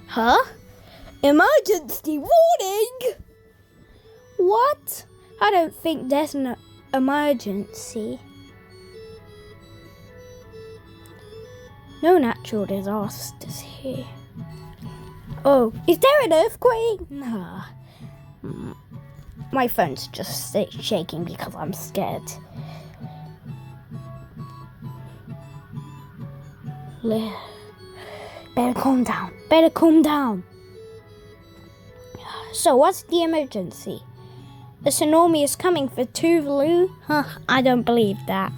Huh? Emergency warning! What? I don't think there's an emergency. No natural disasters here. Oh, is there an earthquake? Nah. My phone's just shaking because I'm scared. Better calm down. So what's the emergency? A tsunami is coming for Tuvalu? Huh, I don't believe that.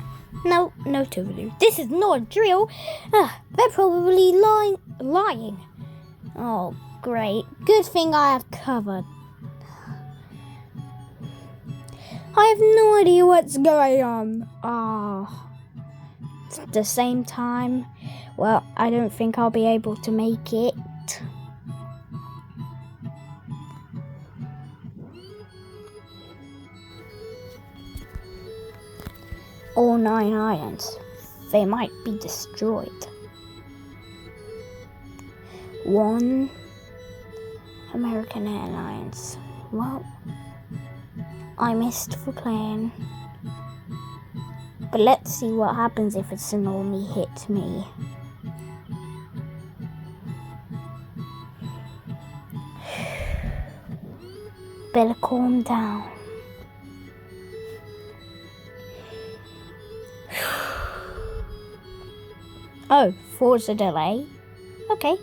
No Tuvalu. This is not a drill. They're probably lying. Oh, great. Good thing I have covered. I have no idea what's going on. At the same time, well, I don't think I'll be able to make it. All 9 islands, they might be destroyed. 1 American Airlines. Well, I missed the plane. But let's see what happens if a tsunami hits me. Better calm down. Oh, force a delay? Okay.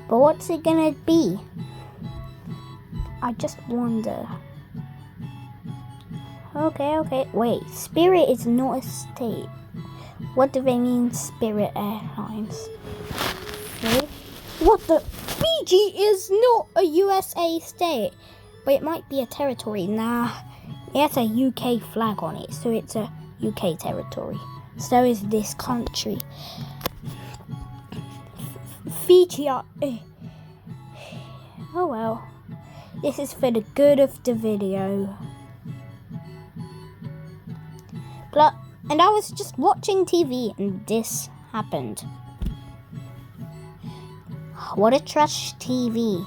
But what's it gonna be? I just wonder. Okay. Wait, Spirit is not a state. What do they mean, Spirit Airlines? Okay. What the? Fiji is not a USA state. But it might be a territory. Nah, it has a UK flag on it, so it's a UK territory. So is this country. Fiji are... Oh well. This is for the good of the video. And I was just watching TV and this happened. What a trash TV.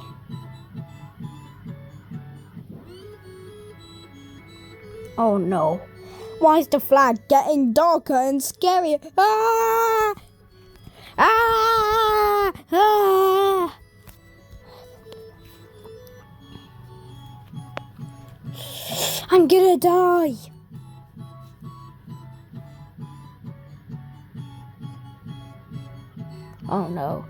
Oh no. Why is the flag getting darker and scarier? Ah! Ah! Ah! I'm gonna die. Oh no.